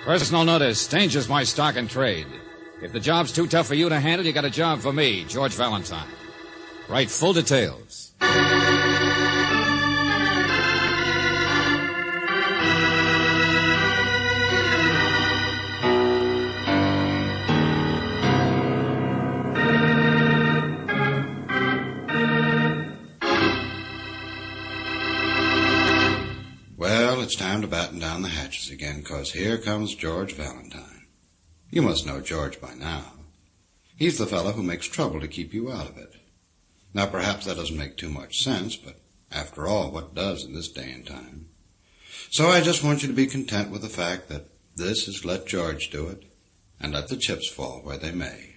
Personal notice. Danger's my stock and trade. If the job's too tough for you to handle, you got a job for me, George Valentine. Write full details. Well, it's time to batten down the hatches again, 'cause here comes George Valentine. You must know George by now. He's the fellow who makes trouble to keep you out of it. Now, perhaps that doesn't make too much sense, but after all, what does in this day and time? So I just want you to be content with the fact that this is let George do it, and let the chips fall where they may.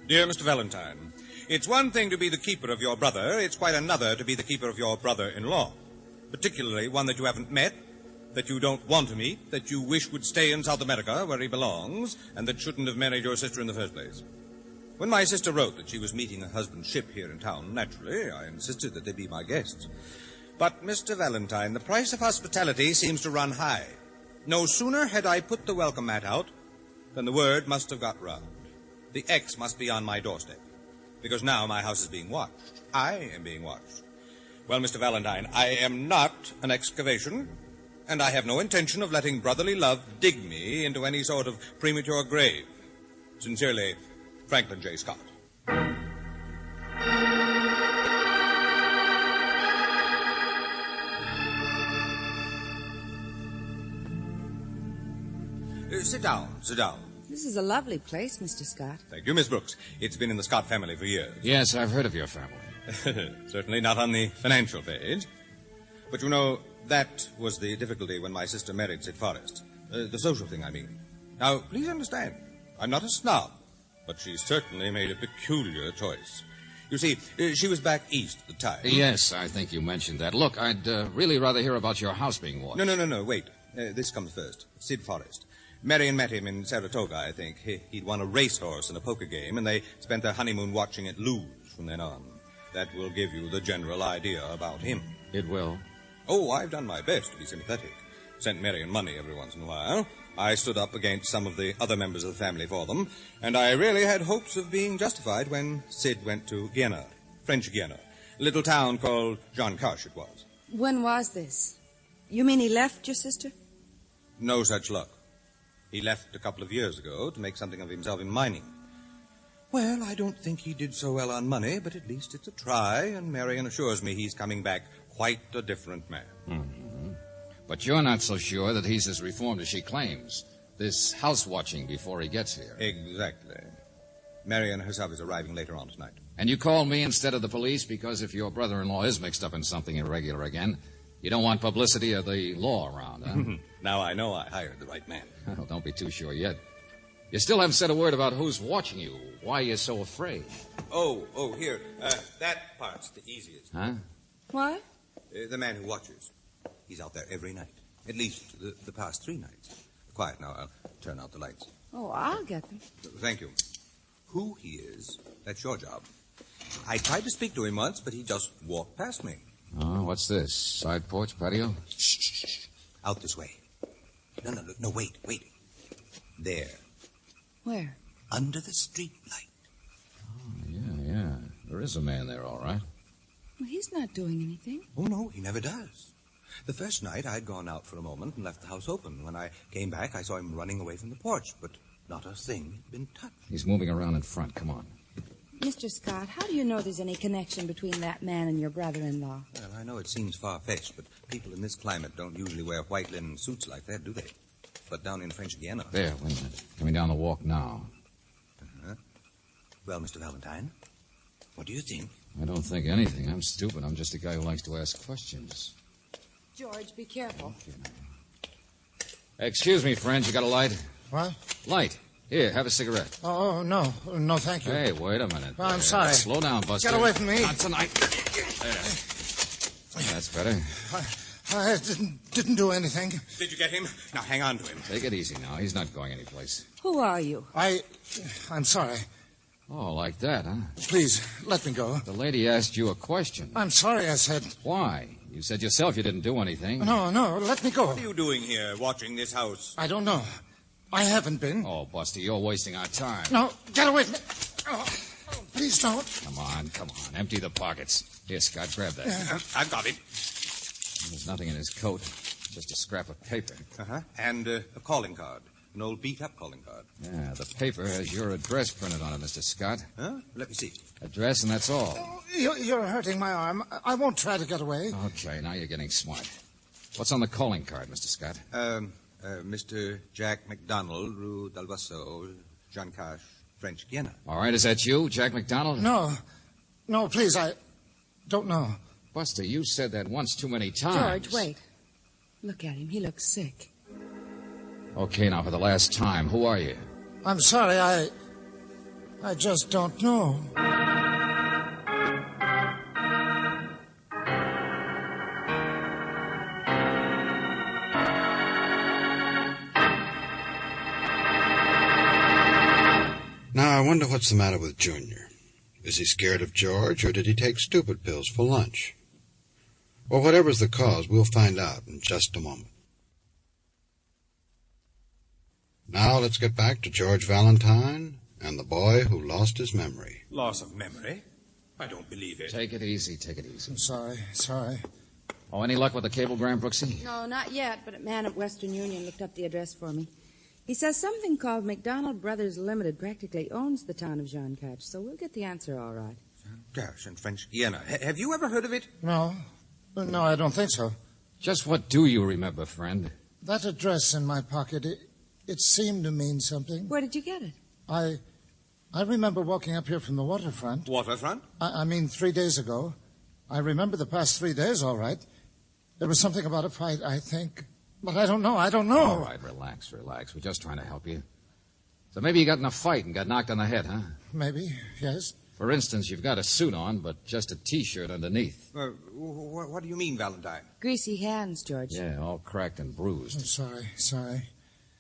Dear Mr. Valentine, it's one thing to be the keeper of your brother. It's quite another to be the keeper of your brother-in-law. Particularly one that you haven't met, that you don't want to meet, that you wish would stay in South America where he belongs, and that shouldn't have married your sister in the first place. When my sister wrote that she was meeting her husband's ship here in town, naturally, I insisted that they be my guests. But, Mr. Valentine, the price of hospitality seems to run high. No sooner had I put the welcome mat out than the word must have got round. The X must be on my doorstep, because now my house is being watched. I am being watched. Well, Mr. Valentine, I am not an excavation, and I have no intention of letting brotherly love dig me into any sort of premature grave. Sincerely, Franklin J. Scott. Sit down, sit down. This is a lovely place, Mr. Scott. Thank you, Miss Brooks. It's been in the Scott family for years. Yes, I've heard of your family. Certainly not on the financial page. But you know, that was the difficulty when my sister married Sid Forrest. The social thing, I mean. Now, please understand, I'm not a snob, but she certainly made a peculiar choice. You see, she was back east at the time. Yes, I think you mentioned that. Look, I'd really rather hear about your house being watched. No, wait. This comes first. Sid Forrest. Marion met him in Saratoga, I think. He'd won a racehorse in a poker game, and they spent their honeymoon watching it lose from then on. That will give you the general idea about him. It will. Oh, I've done my best to be sympathetic. Sent Marion money every once in a while. I stood up against some of the other members of the family for them, and I really had hopes of being justified when Sid went to Guiana, French Guiana, a little town called Jean Cache it was. When was this? You mean he left your sister? No such luck. He left a couple of years ago to make something of himself in mining. Well, I don't think he did so well on money, but at least it's a try, and Marion assures me he's coming back quite a different man. Mm-hmm. But you're not so sure that he's as reformed as she claims. This house-watching before he gets here. Exactly. Marion herself is arriving later on tonight. And you called me instead of the police because if your brother-in-law is mixed up in something irregular again, you don't want publicity of the law around, huh? Now I know I hired the right man. Well, don't be too sure yet. You still haven't said a word about who's watching you, why you're so afraid. Oh, here. That part's the easiest. Huh? What? The man who watches. He's out there every night. At least the past 3 nights. Quiet now. I'll turn out the lights. Oh, I'll get them. Thank you. Who he is, that's your job. I tried to speak to him once, but he just walked past me. Oh, what's this? Side porch, patio? Shh. Out this way. No, wait. There. Where? Under the street light. Oh, yeah. There is a man there, all right. Well, he's not doing anything. Oh, no, he never does. The first night, I'd gone out for a moment and left the house open. When I came back, I saw him running away from the porch, but not a thing had been touched. He's moving around in front. Come on. Mr. Scott, how do you know there's any connection between that man and your brother-in-law? Well, I know it seems far-fetched, but people in this climate don't usually wear white linen suits like that, do they? But down in French Guiana... There, wait a minute. Coming down the walk now. Uh-huh. Well, Mr. Valentine, what do you think? I don't think anything. I'm stupid. I'm just a guy who likes to ask questions. George, be careful. Excuse me, friends. You got a light? What? Light. Here, have a cigarette. Oh, no. No, thank you. Hey, wait a minute. I'm sorry. Slow down, Buster. Get away from me. Not tonight. There. That's better. I didn't do anything. Did you get him? Now, hang on to him. Take it easy now. He's not going anyplace. Who are you? I'm sorry. Oh, like that, huh? Please, let me go. The lady asked you a question. I'm sorry, I said. Why? You said yourself you didn't do anything. No, let me go. What are you doing here, watching this house? I don't know. I haven't been. Oh, Buster, you're wasting our time. No, get away from me. Oh, please don't. Come on. Empty the pockets. Here, Scott, grab that. I've got it. There's nothing in his coat. Just a scrap of paper. Uh-huh. And a calling card. An old beat-up calling card. Yeah, the paper has your address printed on it, Mr. Scott. Huh? Let me see. Address, and that's all. Oh, you're hurting my arm. I won't try to get away. Okay, now you're getting smart. What's on the calling card, Mr. Scott? Mr. Jack McDonald, Rue d'Alvasso, Jean Cache, French Guiana. All right, is that you, Jack McDonald? No, please, I don't know. Buster, you said that once too many times. George, wait. Look at him. He looks sick. Okay, now for the last time, who are you? I'm sorry, I just don't know. Now, I wonder what's the matter with Junior. Is he scared of George, or did he take stupid pills for lunch? Well, whatever's the cause, we'll find out in just a moment. Now, let's get back to George Valentine and the boy who lost his memory. Loss of memory? I don't believe it. Take it easy. I'm sorry. Oh, any luck with the cablegram, Brooksie? No, not yet, but a man at Western Union looked up the address for me. He says something called McDonald Brothers Limited practically owns the town of Jean Cache, so we'll get the answer all right. Jean Cache and French Guiana. Have you ever heard of it? No, I don't think so. Just what do you remember, friend? That address in my pocket, it seemed to mean something. Where did you get it? I remember walking up here from the waterfront. Waterfront? I mean, 3 days ago. I remember the past 3 days, all right. There was something about a fight, I think. But I don't know. All right, relax. We're just trying to help you. So maybe you got in a fight and got knocked on the head, huh? Maybe, yes. For instance, you've got a suit on, but just a T-shirt underneath. What do you mean, Valentine? Greasy hands, George. Yeah, all cracked and bruised. I'm sorry.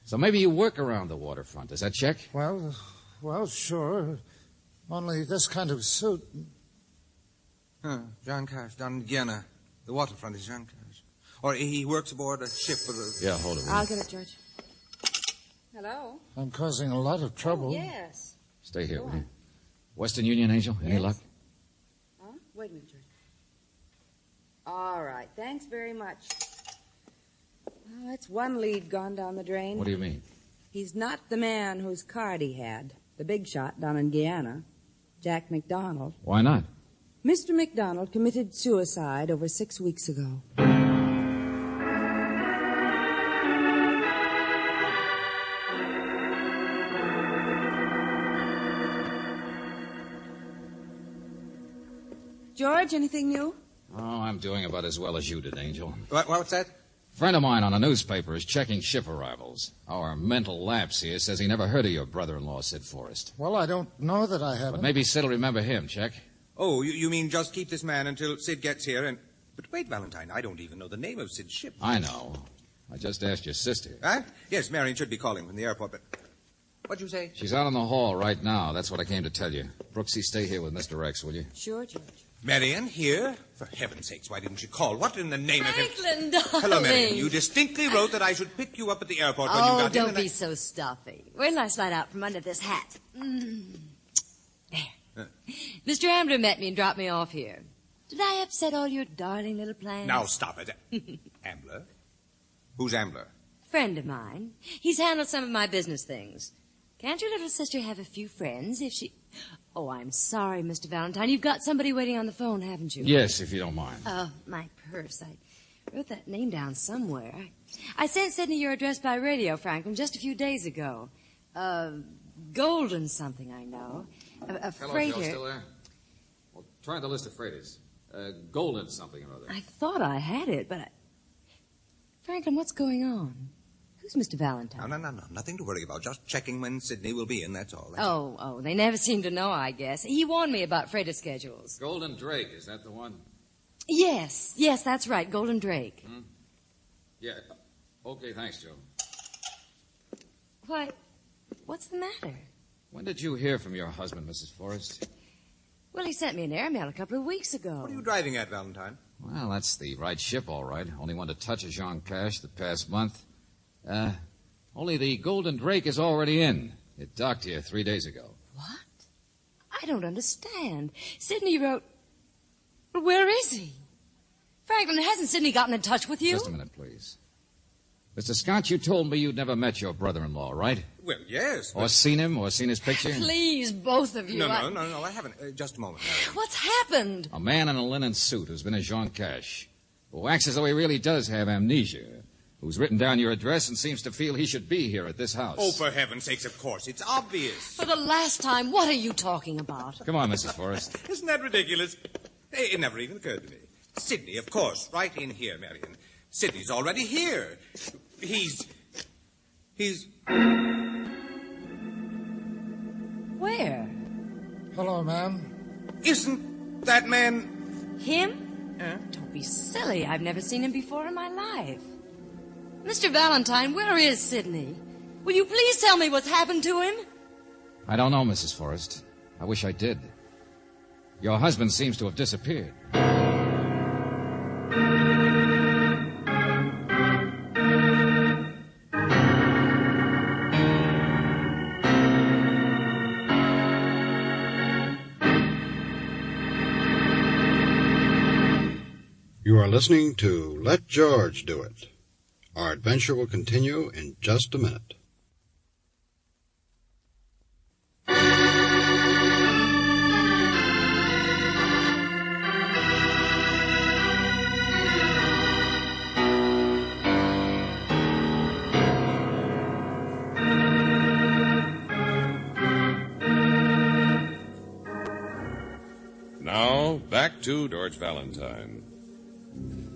So maybe you work around the waterfront. Does that check? Well, sure. Only this kind of suit. Jean Cache, down in Guiana. The waterfront is Jean Cache. Or he works aboard a ship for the... Yeah, hold it. I'll get it, George. Hello? I'm causing a lot of trouble. Oh, yes. Stay here, will you? Western Union, Angel? Any luck? Huh? Wait a minute, George. All right. Thanks very much. Well, that's one lead gone down the drain. What do you mean? He's not the man whose card he had. The big shot down in Guyana. Jack McDonald. Why not? Mr. McDonald committed suicide over 6 weeks ago. George, anything new? Oh, I'm doing about as well as you did, Angel. What's that? A friend of mine on a newspaper is checking ship arrivals. Our mental lapse here says he never heard of your brother-in-law, Sid Forrest. Well, I don't know that I haven't. But maybe Sid'll remember him, check. Oh, you mean just keep this man until Sid gets here and... But wait, Valentine, I don't even know the name of Sid's ship. I know. I just asked your sister. Huh? Yes, Marion should be calling from the airport, but... What'd you say? She's out in the hall right now. That's what I came to tell you. Brooksie, stay here with Mr. X, will you? Sure, George. Marion, here? For heaven's sakes, why didn't you call? What in the name Franklin, of... darling. Hello, Marion. You distinctly wrote that I should pick you up at the airport when you got in. Oh, don't be so stuffy. Where did I slide out from under this hat? There. Mr. Ambler met me and dropped me off here. Did I upset all your darling little plans? Now, stop it. Ambler? Who's Ambler? Friend of mine. He's handled some of my business things. Can't your little sister have a few friends if she... Oh, I'm sorry, Mr. Valentine. You've got somebody waiting on the phone, haven't you? Yes, if you don't mind. Oh, my purse. I wrote that name down somewhere. I sent Sidney your address by radio, Franklin, just a few days ago. Golden something, I know. A Hello, freighter. Joe, still there? Well, try the list of freighters. Golden something or other. I thought I had it, but Franklin, what's going on? Who's Mr. Valentine? No. Nothing to worry about. Just checking when Sidney will be in, that's all. Oh, they never seem to know, I guess. He warned me about freighter schedules. Golden Drake, is that the one? Yes, that's right, Golden Drake. Yeah. Okay, thanks, Joe. Why, what's the matter? When did you hear from your husband, Mrs. Forrest? Well, he sent me an airmail a couple of weeks ago. What are you driving at, Valentine? Well, that's the right ship, all right. Only one to touch a Jaune cash the past month. Only the Golden Drake is already in. It docked here 3 days ago. What? I don't understand. Sidney wrote... Well, where is he? Franklin, hasn't Sidney gotten in touch with you? Just a minute, please. Mr. Scott, you told me you'd never met your brother-in-law, right? Well, yes. Or seen him, or seen his picture? Please, both of you. No, I haven't. Just a moment, Marion. What's happened? A man in a linen suit who's been a Jaune cash, who acts as though he really does have amnesia, who's written down your address and seems to feel he should be here at this house. Oh, for heaven's sakes, of course. It's obvious. For the last time, what are you talking about? Come on, Mrs. Forrest. Isn't that ridiculous? It never even occurred to me. Sidney, of course. Right in here, Marion. Sidney's already here. He's... Where? Hello, ma'am. Isn't that man... Him? Don't be silly. I've never seen him before in my life. Mr. Valentine, where is Sidney? Will you please tell me what's happened to him? I don't know, Mrs. Forrest. I wish I did. Your husband seems to have disappeared. You are listening to Let George Do It. Our adventure will continue in just a minute. Now, back to George Valentine.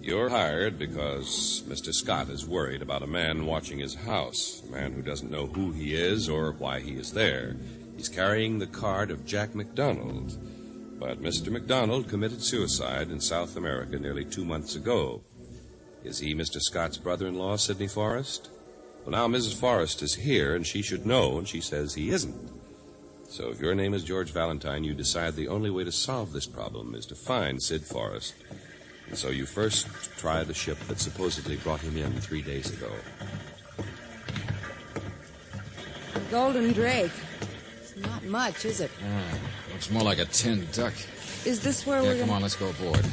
You're hired because Mr. Scott is worried about a man watching his house, a man who doesn't know who he is or why he is there. He's carrying the card of Jack McDonald. But Mr. McDonald committed suicide in South America nearly 2 months ago. Is he Mr. Scott's brother-in-law, Sidney Forrest? Well, now Mrs. Forrest is here, and she should know, and she says he isn't. So if your name is George Valentine, you decide the only way to solve this problem is to find Sid Forrest. And so you first try the ship that supposedly brought him in 3 days ago. The Golden Drake. It's not much, is it? Looks more like a tin duck. Is this where we're Come on, let's go aboard.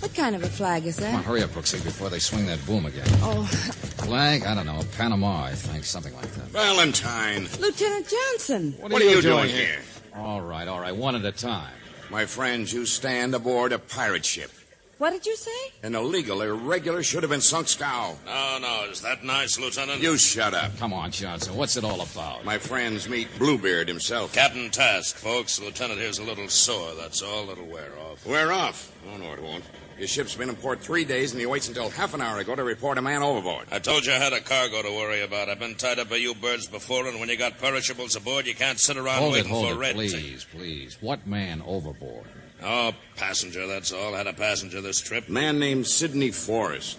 What kind of a flag is Come on, that? hurry up, Brooksie, before they swing that boom again. Oh, Flag? I don't know. Panama, I think. Something like that. Valentine. Lieutenant Johnson. What are you doing here? All right. One at a time. My friends, you stand aboard a pirate ship. What did you say? An illegal, irregular, should have been sunk scow. No. Is that nice, Lieutenant? You shut up. Come on, Johnson. What's it all about? My friends, meet Bluebeard himself. Captain Task, folks. Lieutenant here's a little sore, that's all. It'll wear off. We're off. Oh, no, it won't. Your ship's been in port 3 days, and he waits until half an hour ago to report a man overboard. I told you I had a cargo to worry about. I've been tied up by you birds before, and when you got perishables aboard, you can't sit around waiting for red tape. Please. What man overboard? Oh, passenger, that's all. Had a passenger this trip. Man named Sidney Forrest.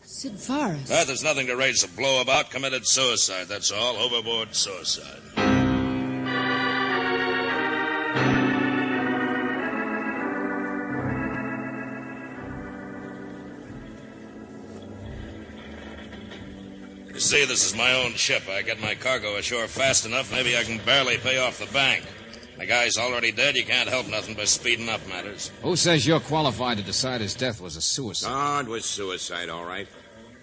Sid Forrest. There's nothing to raise a blow about. Committed suicide, that's all. Overboard suicide. You see, this is my own ship. I get my cargo ashore fast enough, maybe I can barely pay off the bank. The guy's already dead. You can't help nothing by speeding up matters. Who says you're qualified to decide his death was a suicide? Oh, it was suicide, all right.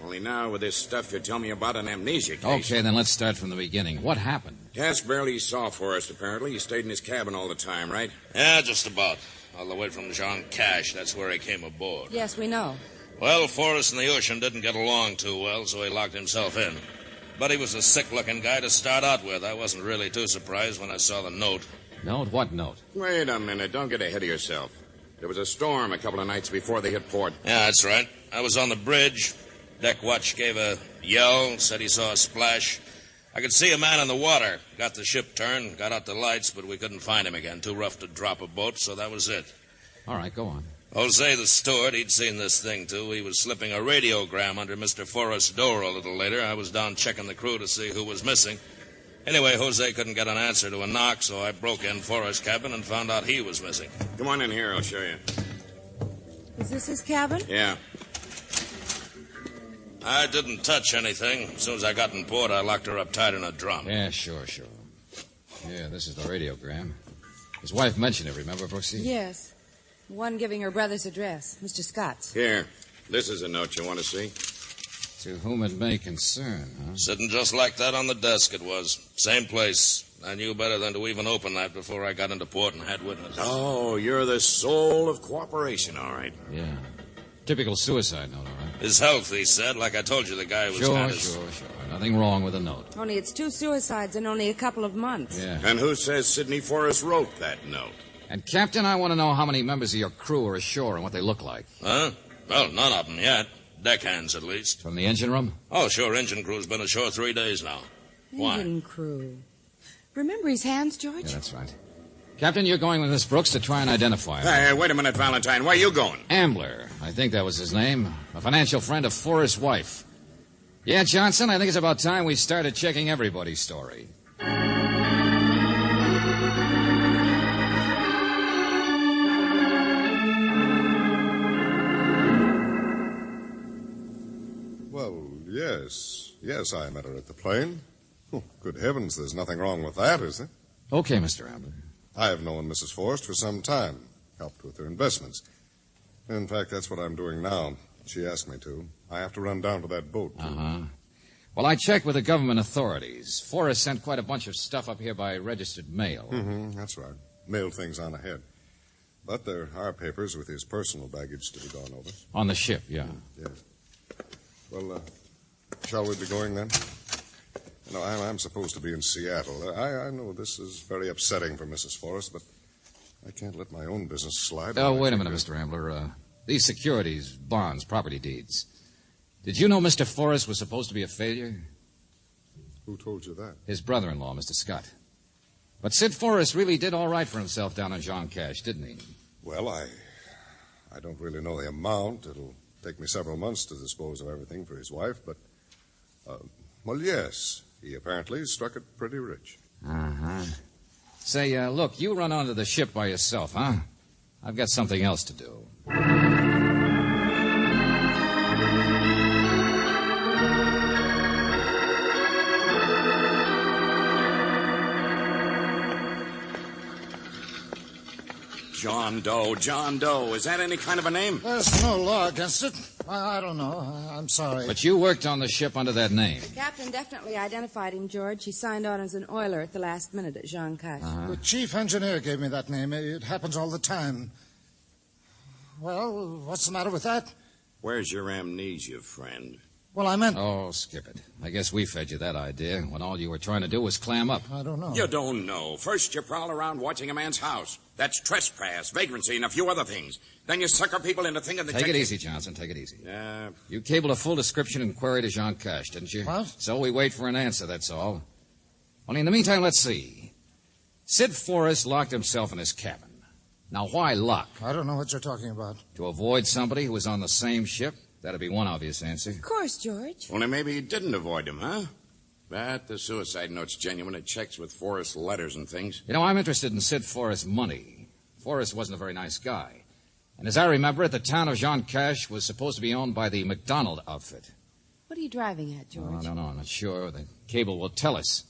Only now, with this stuff you tell me about an amnesia case... Okay, then let's start from the beginning. What happened? Task barely saw Forrest, apparently. He stayed in his cabin all the time, right? Yeah, just about. All the way from Jaune Cache. That's where he came aboard. Yes, we know. Well, Forrest and the ocean didn't get along too well, so he locked himself in. But he was a sick-looking guy to start out with. I wasn't really too surprised when I saw the note. Note? What note? Wait a minute. Don't get ahead of yourself. There was a storm a couple of nights before they hit port. Yeah, that's right. I was on the bridge. Deck watch gave a yell, said he saw a splash. I could see a man in the water. Got the ship turned, got out the lights, but we couldn't find him again. Too rough to drop a boat, so that was it. All right, go on. Jose, the steward, he'd seen this thing, too. He was slipping a radiogram under Mr. Forrest's door a little later. I was down checking the crew to see who was missing. Anyway, Jose couldn't get an answer to a knock, so I broke in Forrest's cabin and found out he was missing. Come on in here, I'll show you. Is this his cabin? Yeah. I didn't touch anything. As soon as I got on board, I locked her up tight in a drum. Yeah, sure. Yeah, this is the radiogram. His wife mentioned it, remember, Brooksie? Yes. The one giving her brother's address, Mr. Scott's. Here. This is a note you want to see. To whom it may concern, huh? Sitting just like that on the desk it was. Same place. I knew better than to even open that before I got into port and had witnesses. Oh, you're the soul of cooperation, all right. Yeah. Typical suicide note, all right. His health, he said. Like I told you, the guy was Sure. Nothing wrong with the note. Only it's 2 suicides in only a couple of months. Yeah. And who says Sidney Forrest wrote that note? And, Captain, I want to know how many members of your crew are ashore and what they look like. Huh? Well, none of them yet. Deckhands, at least. From the engine room? Oh, sure. Engine crew's been ashore 3 days now. Why? Engine crew. Remember his hands, George? Yeah, that's right. Captain, you're going with Miss Brooks to try and identify him. Hey, wait a minute, Valentine. Where are you going? Ambler. I think that was his name. A financial friend of Forrest's wife. Yeah, Johnson, I think it's about time we started checking everybody's story. Well, yes, I met her at the plane. Oh, good heavens, there's nothing wrong with that, is there? Okay, Mr. Ambler. I have known Mrs. Forrest for some time, helped with her investments. In fact, that's what I'm doing now. She asked me to. I have to run down to that boat, too. Uh-huh. Well, I checked with the government authorities. Forrest sent quite a bunch of stuff up here by registered mail. Mm-hmm, that's right. Mailed things on ahead. But there are papers with his personal baggage to be gone over. On the ship, yeah. Yes. Well, shall we be going then? You know, I'm supposed to be in Seattle. I know this is very upsetting for Mrs. Forrest, but I can't let my own business slide. Oh, wait a minute, Mr. Ambler. These securities, bonds, property deeds. Did you know Mr. Forrest was supposed to be a failure? Who told you that? His brother-in-law, Mr. Scott. But Sid Forrest really did all right for himself down on Jaune Cash, didn't he? Well, I don't really know the amount. It'll take me several months to dispose of everything for his wife, but, well, yes. He apparently struck it pretty rich. Uh-huh. Say, look, you run onto the ship by yourself, huh? I've got something else to do. John Doe. Is that any kind of a name? There's no law against it. I don't know. I'm sorry. But you worked on the ship under that name. The captain definitely identified him, George. He signed on as an oiler at the last minute at Jaune Cash. The chief engineer gave me that name. It happens all the time. Well, what's the matter with that? Where's your amnesia, friend? Well, I meant... Oh, skip it. I guess we fed you that idea when all you were trying to do was clam up. I don't know. You don't know. First, you prowl around watching a man's house. That's trespass, vagrancy, and a few other things. Then you sucker people into thinking that Take it easy, Johnson. Take it easy. Yeah. You cabled a full description and query to Jaune Cash, didn't you? What? So we wait for an answer, that's all. Only in the meantime, let's see. Sid Forrest locked himself in his cabin. Now, why lock? I don't know what you're talking about. To avoid somebody who was on the same ship? That'd be one obvious answer. Of course, George. Only maybe he didn't avoid him, huh? But the suicide note's genuine. It checks with Forrest's letters and things. You know, I'm interested in Sid Forrest's money. Forrest wasn't a very nice guy. And as I remember it, the town of Jaune Cash was supposed to be owned by the McDonald outfit. What are you driving at, George? Oh, I don't know. I'm not sure. The cable will tell us.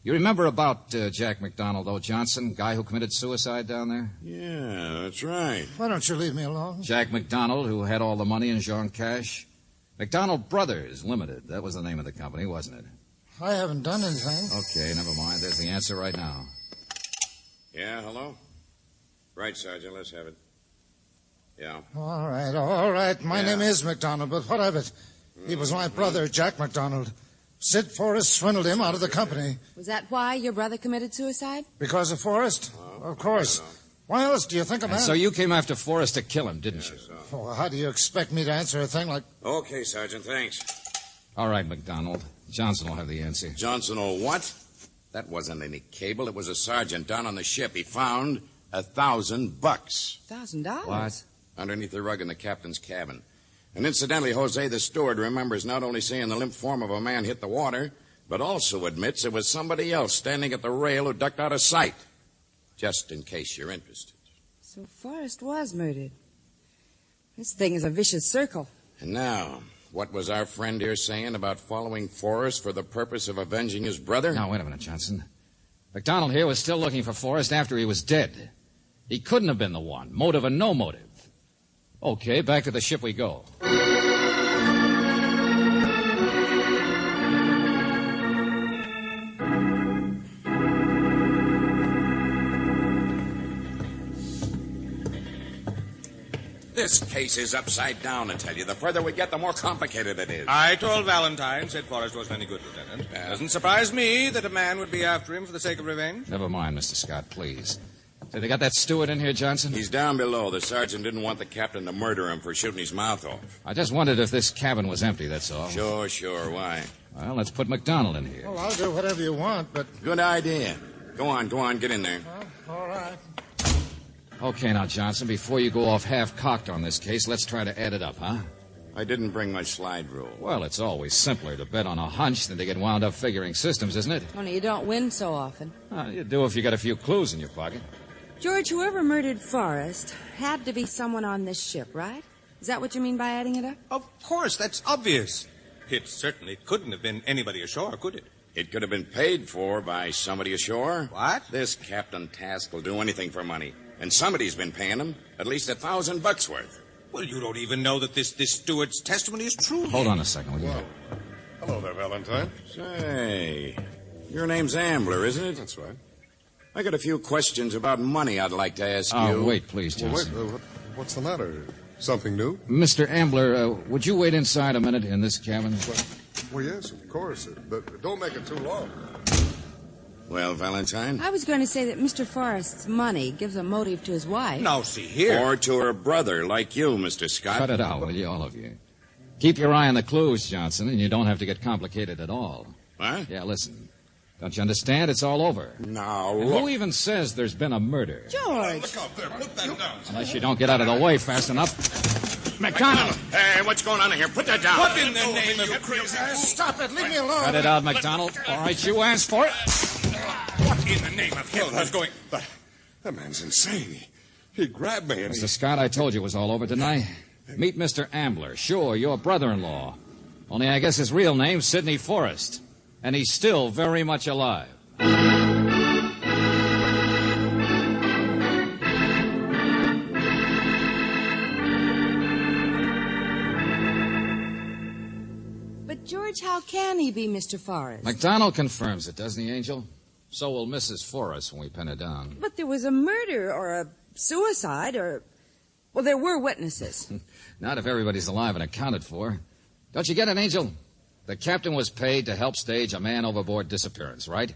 You remember about Jack McDonald, though, Johnson? Guy who committed suicide down there? Yeah, that's right. Why don't you leave me alone? Jack McDonald, who had all the money in Jaune Cash. McDonald Brothers Limited. That was the name of the company, wasn't it? I haven't done anything. Okay, never mind. There's the answer right now. Yeah, hello? Right, Sergeant, let's have it. Yeah. All right. My name is McDonald, but what of it? He was my brother, Jack McDonald. Sid Forrest swindled him out of the company. Was that why your brother committed suicide? Because of Forrest? Of course. Why else do you think a man... So you came after Forrest to kill him, didn't you? Oh, how do you expect me to answer a thing like... Okay, Sergeant, thanks. All right, McDonald. Johnson will have the answer. Johnson will what? That wasn't any cable. It was a sergeant down on the ship. He found $1,000. $1,000? What? Underneath the rug in the captain's cabin. And incidentally, Jose, the steward, remembers not only seeing the limp form of a man hit the water, but also admits there was somebody else standing at the rail who ducked out of sight. Just in case you're interested. So Forrest was murdered. This thing is a vicious circle. And now, what was our friend here saying about following Forrest for the purpose of avenging his brother? Now, wait a minute, Johnson. MacDonald here was still looking for Forrest after he was dead. He couldn't have been the one, motive or no motive. Okay, back to the ship we go. This case is upside down, I tell you. The further we get, the more complicated it is. I told Valentine, said Forrest wasn't any good, Lieutenant. Doesn't surprise me that a man would be after him for the sake of revenge. Never mind, Mr. Scott, please. Say, they got that steward in here, Johnson? He's down below. The sergeant didn't want the captain to murder him for shooting his mouth off. I just wondered if this cabin was empty, that's all. Sure. Why? Well, let's put MacDonald in here. Well, I'll do whatever you want, but... Good idea. Go on, get in there. All right. Okay, now, Johnson, before you go off half-cocked on this case, let's try to add it up, huh? I didn't bring my slide rule. Well, it's always simpler to bet on a hunch than to get wound up figuring systems, isn't it? Only you don't win so often. You do if you got a few clues in your pocket. George, whoever murdered Forrest had to be someone on this ship, right? Is that what you mean by adding it up? Of course, that's obvious. It certainly couldn't have been anybody ashore, could it? It could have been paid for by somebody ashore. What? This Captain Task will do anything for money. And somebody's been paying him at least $1,000 worth. Well, you don't even know that this steward's testimony is true. Hold on a second, will you? Well, hello there, Valentine. Say, your name's Ambler, isn't it? That's right. I got a few questions about money I'd like to ask you. Oh, wait, please, Well, Johnson. wait, what's the matter? Something new? Mr. Ambler, would you wait inside a minute in this cabin? Well, yes, of course. But don't make it too long. Well, Valentine? I was going to say that Mr. Forrest's money gives a motive to his wife. Now, see here. Or to her brother, like you, Mr. Scott. Cut it out, will you, all of you? Keep your eye on the clues, Johnson, and you don't have to get complicated at all. What? Yeah, listen. Don't you understand? It's all over. Now, And look. who even says there's been a murder? George! Look out there. Put that down. Unless you don't get out of the way fast enough. MacDonald! Hey, what's going on in here? Put that down. What in the name of crazy? Stop it. Leave me alone. Cut it out, MacDonald. All right, you asked for it. What in the name of heaven is going... That man's insane. He grabbed me and Mr. Scott, I told you it was all over tonight. Meet Mr. Ambler. Sure, your brother-in-law. Only I guess his real name's Sidney Forrest. And he's still very much alive. But, George, how can he be Mr. Forrest? MacDonald confirms it, doesn't he, Angel? So will Mrs. Forrest when we pin it down. But there was a murder or a suicide or... Well, there were witnesses. Not if everybody's alive and accounted for. Don't you get it, Angel? The captain was paid to help stage a man overboard disappearance, right?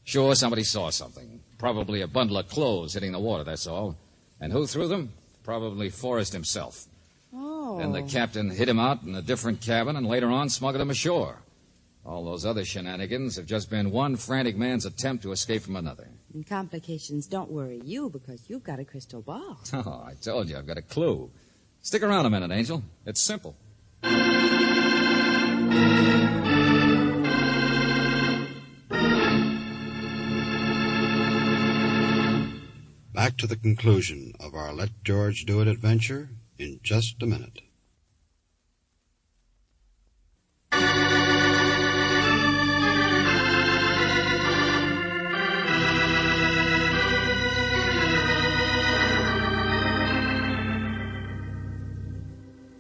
Sure, somebody saw something. Probably a bundle of clothes hitting the water, that's all. And who threw them? Probably Forrest himself. Oh. Then the captain hid him out in a different cabin and later on smuggled him ashore. All those other shenanigans have just been one frantic man's attempt to escape from another. And complications don't worry you because you've got a crystal ball. Oh, I told you, I've got a clue. Stick around a minute, Angel. It's simple. Back to the conclusion of our Let George Do It adventure in just a minute.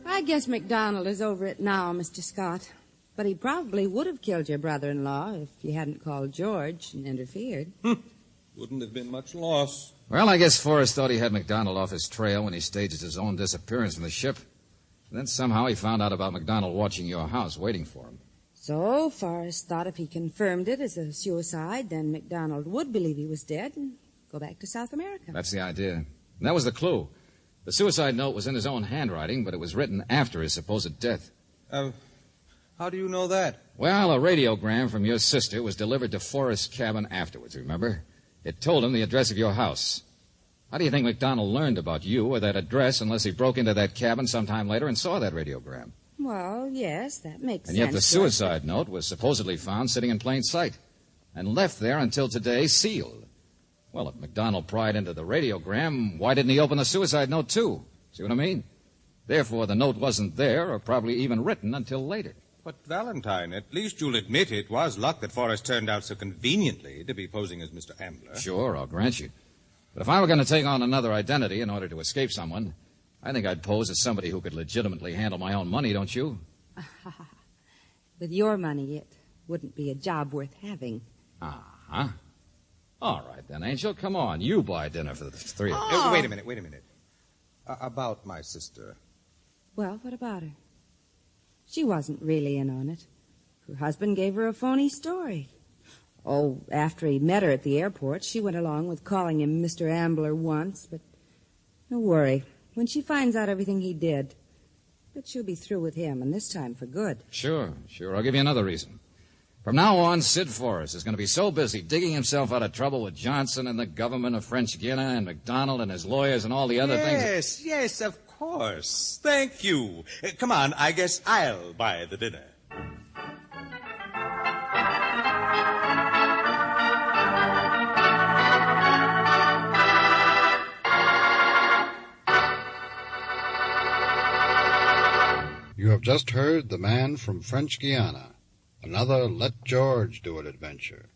I guess MacDonald is over it now, Mr. Scott. But he probably would have killed your brother-in-law if you hadn't called George and interfered. Wouldn't have been much loss. Well, I guess Forrest thought he had MacDonald off his trail when he staged his own disappearance from the ship. And then somehow he found out about MacDonald watching your house, waiting for him. So Forrest thought if he confirmed it as a suicide, then MacDonald would believe he was dead and go back to South America. That's the idea. And that was the clue. The suicide note was in his own handwriting, but it was written after his supposed death. How do you know that? Well, a radiogram from your sister was delivered to Forrest's cabin afterwards, remember? It told him the address of your house. How do you think MacDonald learned about you or that address unless he broke into that cabin sometime later and saw that radiogram? Well, yes, that makes sense. And yet the suicide note was supposedly found sitting in plain sight and left there until today sealed. Well, if MacDonald pried into the radiogram, why didn't he open the suicide note, too? See what I mean? Therefore, the note wasn't there or probably even written until later. But, Valentine, at least you'll admit it was luck that Forrest turned out so conveniently to be posing as Mr. Ambler. Sure, I'll grant you. But if I were going to take on another identity in order to escape someone, I think I'd pose as somebody who could legitimately handle my own money, don't you? With your money, it wouldn't be a job worth having. Uh-huh. All right, then, Angel. Come on. You buy dinner for the three of us. Oh. Wait a minute. About my sister. Well, what about her? She wasn't really in on it. Her husband gave her a phony story. Oh, after he met her at the airport, she went along with calling him Mr. Ambler once, but don't worry. When she finds out everything he did, but she'll be through with him, and this time for good. Sure. I'll give you another reason. From now on, Sid Forrest is going to be so busy digging himself out of trouble with Johnson and the government of French Guiana and MacDonald and his lawyers and all the other things. Yes, of course. Thank you. Come on, I guess I'll buy the dinner. You have just heard The Man from French Guiana, another Let George Do It adventure.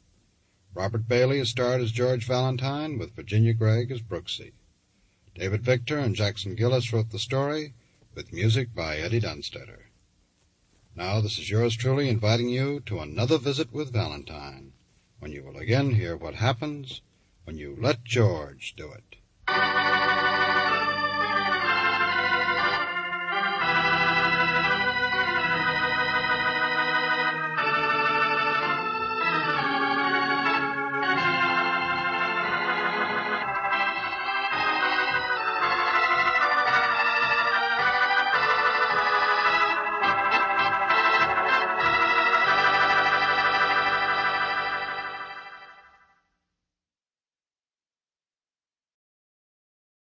Robert Bailey is starred as George Valentine, with Virginia Gregg as Brooksie. David Victor and Jackson Gillis wrote the story, with music by Eddie Dunstetter. Now this is yours truly inviting you to another visit with Valentine, when you will again hear what happens when you let George do it.